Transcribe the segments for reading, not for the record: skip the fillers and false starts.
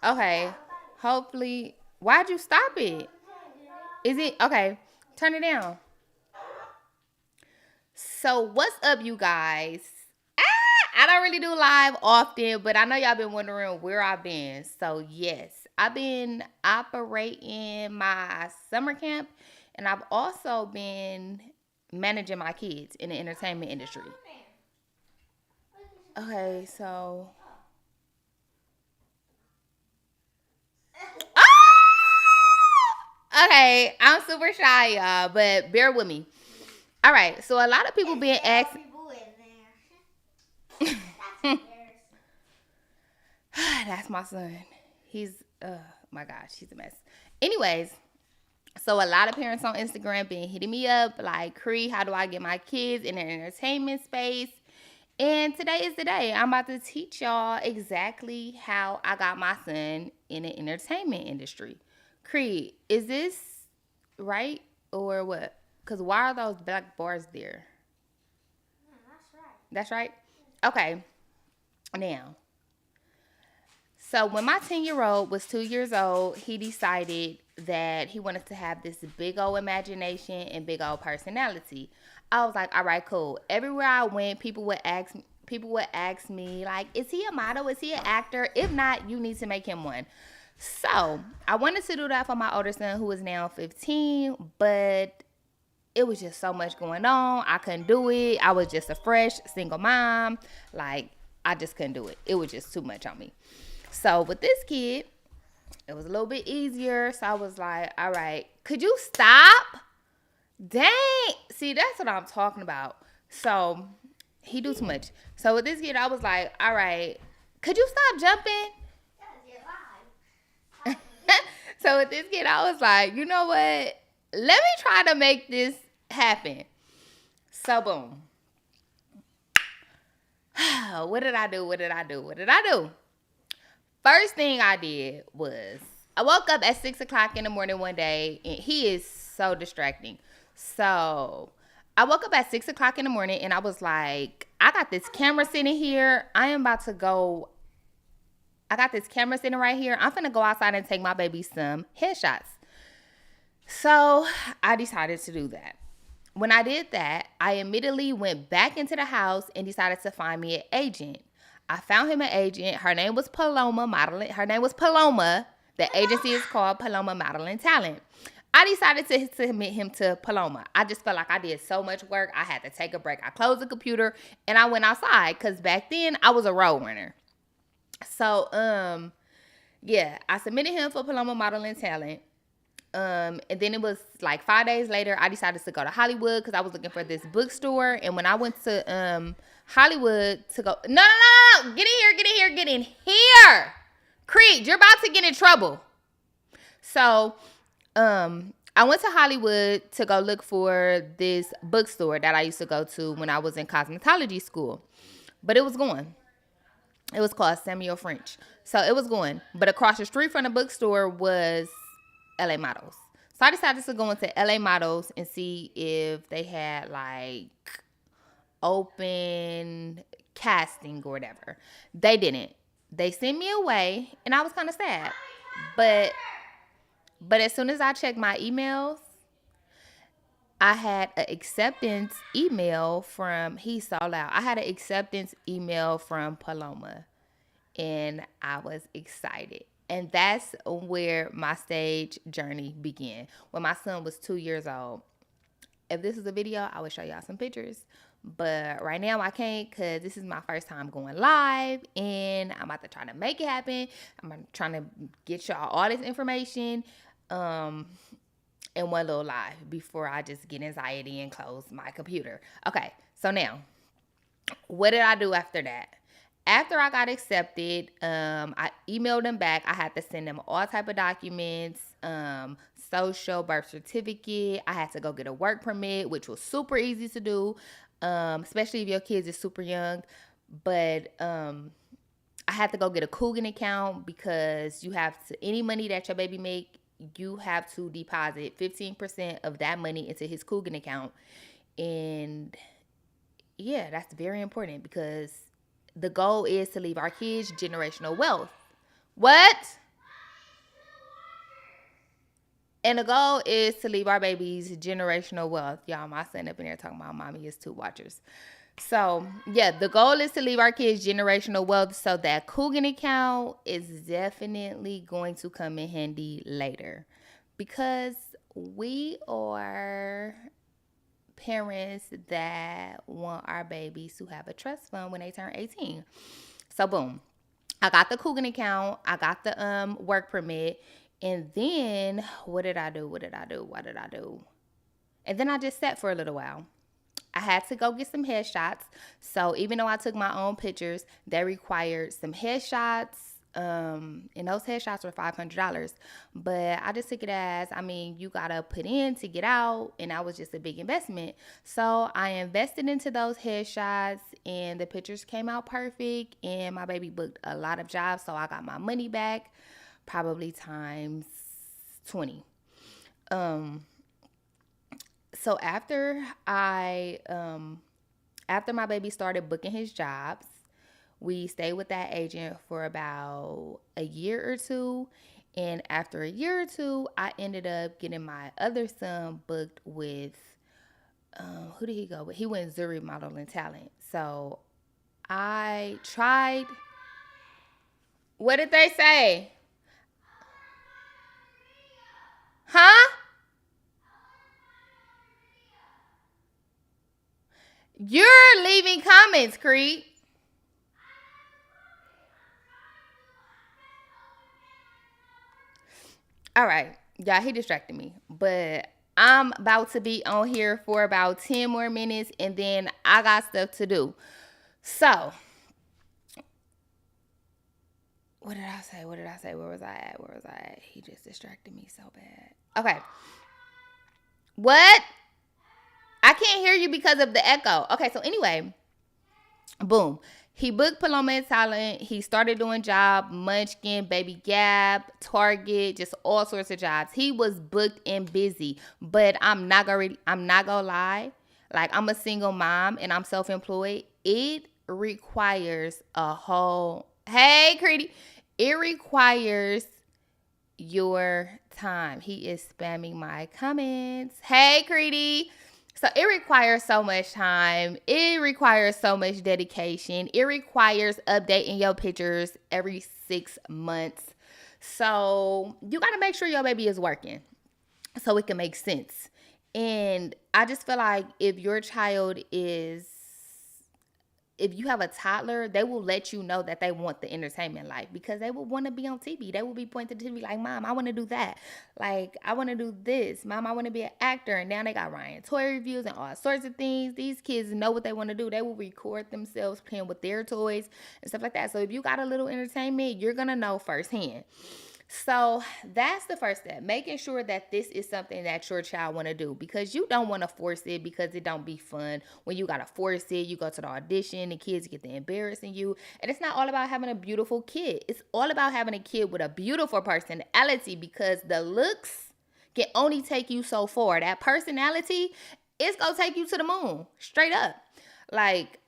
Okay. Hopefully. Why'd you stop it? Is it okay? Turn it down. So what's up, you guys? I don't really do live often, but I know y'all been wondering where I've been. So yes, I've been operating my summer camp, and I've also been managing my kids in the entertainment industry. Okay, so okay, I'm super shy, y'all, but bear with me. All right, so a lot of people been asking. That's my son. He's my gosh, he's a mess. Anyways, so a lot of parents on Instagram been hitting me up like, Cree, how do I get my kids in an entertainment space? And today is the day. I'm about to teach y'all exactly how I got my son in the entertainment industry. Cree, is this right or what? Because why are those black bars there? That's right. Okay. Now, so when my 10-year-old was 2 years old, he decided that he wanted to have this big old imagination and big old personality. I was like, all right, cool. Everywhere I went, people would ask me like, is he a model? Is he an actor? If not, you need to make him one. So I wanted to do that for my older son who is now 15, but it was just so much going on. I couldn't do it. I was just a fresh single mom. Like, I just couldn't do it. It was just too much on me. So with this kid, it was a little bit easier. So I was like, all right, could you stop? Dang. See, that's what I'm talking about. So he do too much. So with this kid, I was like, all right, could you stop jumping? So with this kid, I was like, you know what? Let me try to make this happen. So boom. What did I do? What did I do? What did I do? First thing I did was I woke up at 6 o'clock in the morning one day, and he is so distracting. So I woke up at 6 o'clock in the morning, and I was like, I got this camera sitting here. I am about to go. I got this camera sitting right here. I'm finna go outside and take my baby some headshots. So I decided to do that. When I did that, I immediately went back into the house and decided to find me an agent. I found him an agent. Her name was Paloma Modeling. Her name was Paloma. The agency is called Paloma Modeling Talent. I decided to submit him to Paloma. I just felt like I did so much work. I had to take a break. I closed the computer and I went outside because back then I was a road runner. So, yeah, I submitted him for Paloma Modeling Talent. And then it was like 5 days later, I decided to go to Hollywood because I was looking for this bookstore. And when I went to Hollywood to go, no, get in here, get in here, get in here, Creed, you're about to get in trouble. So, I went to Hollywood to go look for this bookstore that I used to go to when I was in cosmetology school, but it was gone. It was called Samuel French. So it was going. But across the street from the bookstore was LA Models. So I decided to go into LA Models and see if they had like open casting or whatever. They didn't. They sent me away and I was kind of sad. But as soon as I checked my emails, I had an acceptance email from he's so loud. I had an acceptance email from Paloma and I was excited. And that's where my stage journey began. When my son was 2 years old. If this was a video, I would show y'all some pictures. But right now I can't because this is my first time going live and I'm about to try to make it happen. I'm trying to get y'all all this information in one little live before I just get anxiety and close my computer. Okay, so now, what did I do after that? After I got accepted, I emailed them back. I had to send them all type of documents, social, birth certificate. I had to go get a work permit, which was super easy to do, especially if your kids is super young. But I had to go get a Coogan account because you have to any money that your baby make, you have to deposit 15% of that money into his Coogan account, and yeah, that's very important because the goal is to leave our kids generational wealth. What? And the goal is to leave our babies generational wealth. Y'all, my son up in there talking about mommy is two watchers. So, yeah, the goal is to leave our kids generational wealth, so that Coogan account is definitely going to come in handy later, because we are parents that want our babies to have a trust fund when they turn 18. So, boom. I got the Coogan account. I got the work permit. And then what did I do? What did I do? What did I do? And then I just sat for a little while. I had to go get some headshots. So even though I took my own pictures, they required some headshots. And those headshots were $500. But I just took it as, I mean, you gotta put in to get out, and that was just a big investment. So I invested into those headshots, and the pictures came out perfect, and my baby booked a lot of jobs, so I got my money back, probably times 20. Um, so after my baby started booking his jobs, we stayed with that agent for about a year or two. And after a year or two, I ended up getting my other son booked with, who did he go with? He went Zuri Modeling Talent. So I tried. What did they say? Huh? You're leaving comments, Creed. All right. Yeah, he distracted me. But I'm about to be on here for about 10 more minutes, and then I got stuff to do. So, what did I say? What did I say? Where was I at? Where was I at? He just distracted me so bad. Okay. What? I can't hear you because of the echo. Okay, so anyway, boom. He booked Paloma Talent. He started doing job, Munchkin, Baby Gap, Target, just all sorts of jobs. He was booked and busy. But I'm not gonna lie. Like, I'm a single mom and I'm self-employed. It requires a whole, hey Creedy. It requires your time. He is spamming my comments. Hey Creedy. So it requires so much time. It requires so much dedication. It requires updating your pictures every 6 months. So you got to make sure your baby is working so it can make sense. And I just feel like if you have a toddler, they will let you know that they want the entertainment life, because they will want to be on TV. They will be pointing to TV like, Mom, I want to do that. Like, I want to do this. Mom, I want to be an actor. And now they got Ryan toy reviews and all sorts of things. These kids know what they want to do. They will record themselves playing with their toys and stuff like that. So if you got a little entertainment, you're going to know firsthand. So that's the first step, making sure that this is something that your child want to do, because you don't want to force it, because it don't be fun when you got to force it. You go to the audition, the kids get to embarrassing you. And it's not all about having a beautiful kid. It's all about having a kid with a beautiful personality, because the looks can only take you so far. That personality, it's going to take you to the moon, straight up. Like,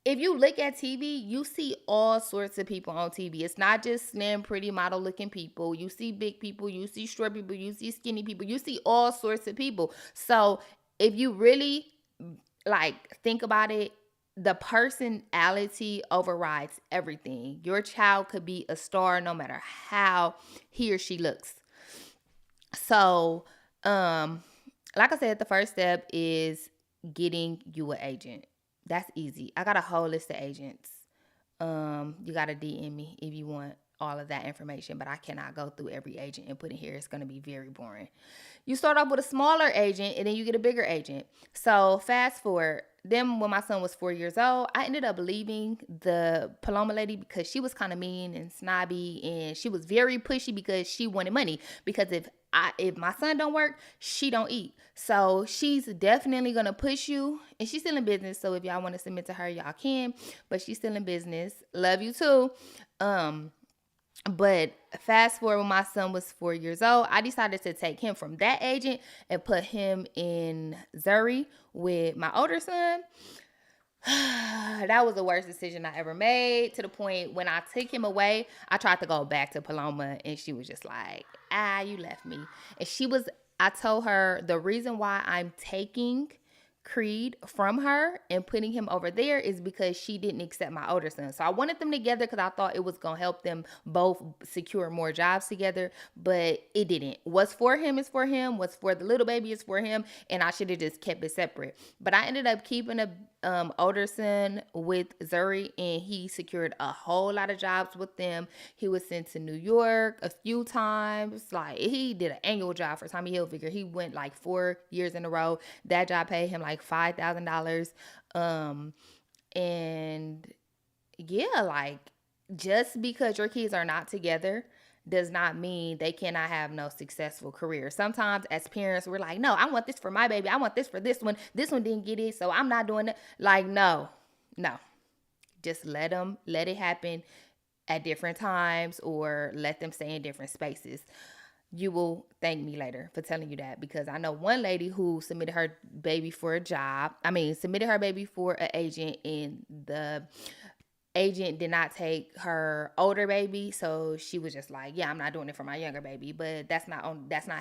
if you look at TV, you see all sorts of people on TV. It's not just slim, pretty, model looking people. You see big people, you see short people, you see skinny people, you see all sorts of people. So if you really like think about it, the personality overrides everything. Your child could be a star no matter how he or she looks. So, like I said, the first step is getting you an agent. That's easy. I got a whole list of agents. You got to DM me if you want all of that information, but I cannot go through every agent and put it here. It's going to be very boring. You start off with a smaller agent, and then you get a bigger agent. So fast forward. Then when my son was 4 years old, I ended up leaving the Paloma lady because she was kind of mean and snobby, and she was very pushy because she wanted money. Because if my son don't work, she don't eat. So she's definitely gonna push you, and she's still in business. So if y'all want to submit to her, y'all can. But she's still in business. Love you too. But fast forward, when my son was 4 years old, I decided to take him from that agent and put him in Zuri with my older son. That was the worst decision I ever made, to the point when I took him away, I tried to go back to Paloma and she was just like, you left me. And I told her the reason why I'm taking Creed from her and putting him over there is because she didn't accept my older son. So I wanted them together because I thought it was going to help them both secure more jobs together, but it didn't. What's for him is for him. What's for the little baby is for him. And I should have just kept it separate. But I ended up keeping a older son with Zuri, and he secured a whole lot of jobs with them. He was sent to New York a few times. Like, he did an annual job for Tommy Hilfiger. He went like 4 years in a row. That job paid him like $5,000. And yeah, like, just because your kids are not together does not mean they cannot have no successful career. Sometimes as parents, we're like, no, I want this for my baby. I want this for this one. This one didn't get it, so I'm not doing it. Like, no. Just let it happen at different times, or let them stay in different spaces. You will thank me later for telling you that, because I know one lady who submitted her baby for a job. Submitted her baby for an agent, and the agent did not take her older baby, so she was just like, yeah, I'm not doing it for my younger baby. But that's not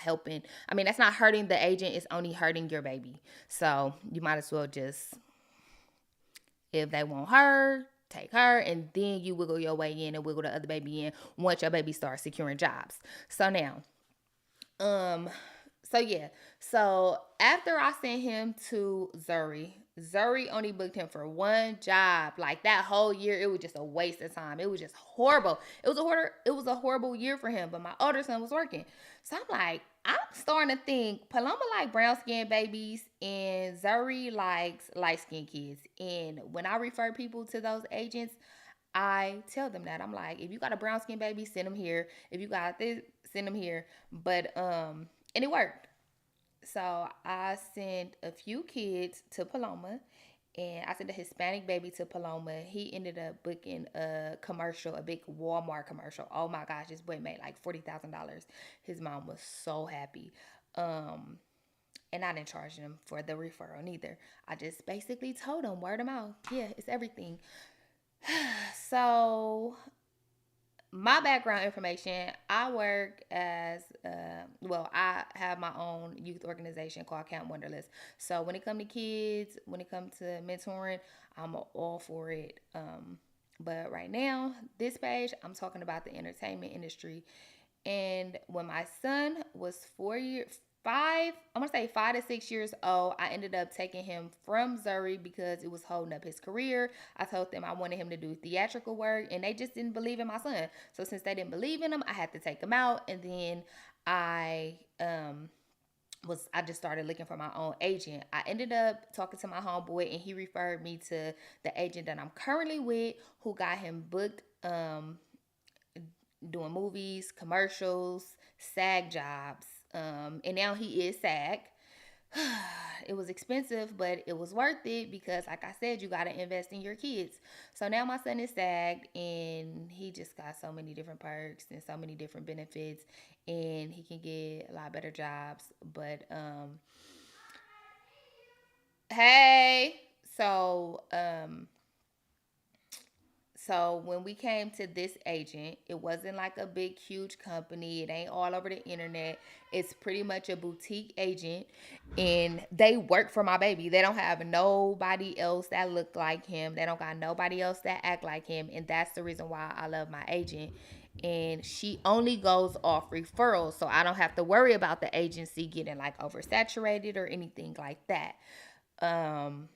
helping. That's not hurting the agent, it's only hurting your baby. So you might as well just, if they want her, take her, and then you wiggle your way in and wiggle the other baby in once your baby starts securing jobs. So now, so yeah. So after I sent him to Zuri only booked him for one job. Like, that whole year, it was just a waste of time. It was just horrible. It was a horrible year for him. But my older son was working. So I'm like, I'm starting to think Paloma like brown skinned babies and Zuri likes light skinned kids. And when I refer people to those agents, I tell them that. I'm like, if you got a brown skinned baby, send them here. If you got this, send them here. But and it worked. So I sent a few kids to Paloma, and I sent a Hispanic baby to Paloma. He ended up booking a commercial, a big Walmart commercial. Oh my gosh, this boy made like $40,000. His mom was so happy. And I didn't charge him for the referral neither. I just basically told him word of mouth. Yeah, it's everything. So my background information, I work as, I have my own youth organization called Camp Wonderlist. So when it comes to kids, when it comes to mentoring, I'm all for it. But right now, this page, I'm talking about the entertainment industry. And when my son was 5 to 6 years old, I ended up taking him from Zuri because it was holding up his career. I told them I wanted him to do theatrical work, and they just didn't believe in my son. So since they didn't believe in him, I had to take him out. And then I just started looking for my own agent. I ended up talking to my homeboy, and he referred me to the agent that I'm currently with, who got him booked doing movies, commercials, SAG jobs. And now he is SAG. It was expensive, but it was worth it because, like I said, you got to invest in your kids. So now my son is SAG, and he just got so many different perks and so many different benefits, and he can get a lot better jobs. But hey, so when we came to this agent, it wasn't like a big, huge company. It ain't all over the internet. It's pretty much a boutique agent, and they work for my baby. They don't have nobody else that look like him. They don't got nobody else that act like him, and that's the reason why I love my agent. And she only goes off referrals, so I don't have to worry about the agency getting like oversaturated or anything like that. Um,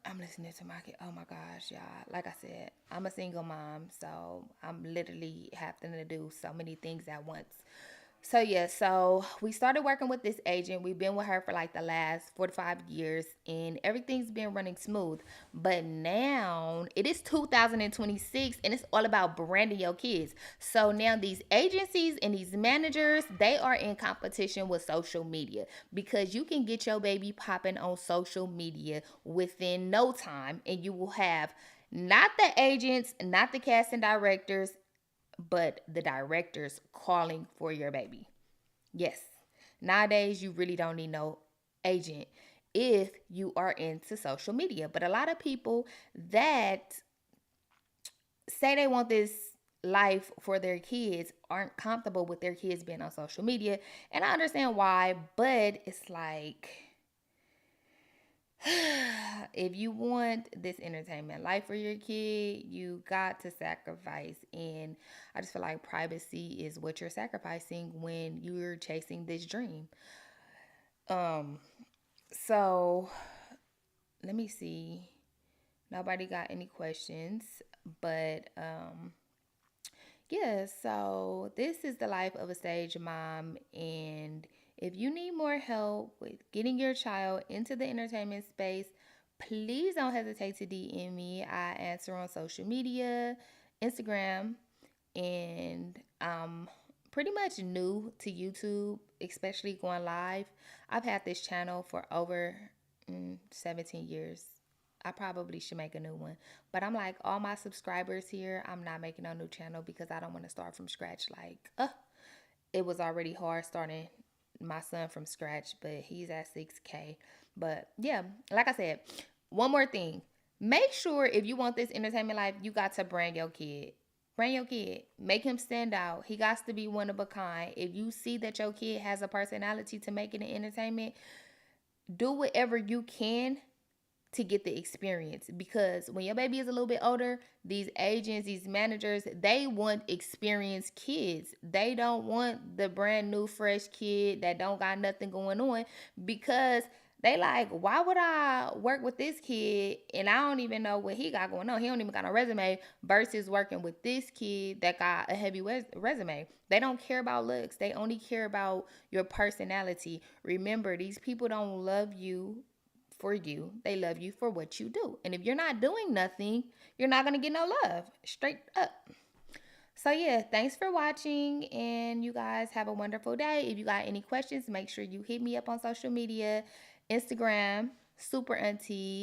I'm listening to my kid. Oh my gosh, y'all. Like I said, I'm a single mom, so I'm literally having to do so many things at once. So yeah, so we started working with this agent. We've been with her for like the last 4 to 5 years, and everything's been running smooth. But now it is 2026, and it's all about branding your kids. So now these agencies and these managers, they are in competition with social media, because you can get your baby popping on social media within no time, and you will have not the agents, not the casting directors, but the directors calling for your baby. Yes. Nowadays, you really don't need no agent if you are into social media. But a lot of people that say they want this life for their kids aren't comfortable with their kids being on social media. And I understand why, but it's like, if you want this entertainment life for your kid, you got to sacrifice. And I just feel like privacy is what you're sacrificing when you're chasing this dream. So let me see. Nobody got any questions, but yeah, so this is the life of a stage mom. And if you need more help with getting your child into the entertainment space, please don't hesitate to DM me. I answer on social media, Instagram, and I'm pretty much new to YouTube, especially going live. I've had this channel for over 17 years. I probably should make a new one. But I'm like, all my subscribers here, I'm not making a new channel because I don't want to start from scratch. Like, it was already hard starting my son from scratch, but he's at 6K. But yeah, like I said, one more thing. Make sure if you want this entertainment life, you got to bring your kid. Bring your kid. Make him stand out. He got to be one of a kind. If you see that your kid has a personality to make it in entertainment, do whatever you can to get the experience, because when your baby is a little bit older, these agents, these managers, they want experienced kids. They don't want the brand new fresh kid that don't got nothing going on, because they like, why would I work with this kid and I don't even know what he got going on? He don't even got a resume, versus working with this kid that got a heavy resume. They don't care about looks. They only care about your personality. Remember, these people don't love you for you. They love you for what you do. And if you're not doing nothing, you're not going to get no love. Straight up. So yeah, thanks for watching, and you guys have a wonderful day. If you got any questions, make sure you hit me up on social media, Instagram, Super Auntie.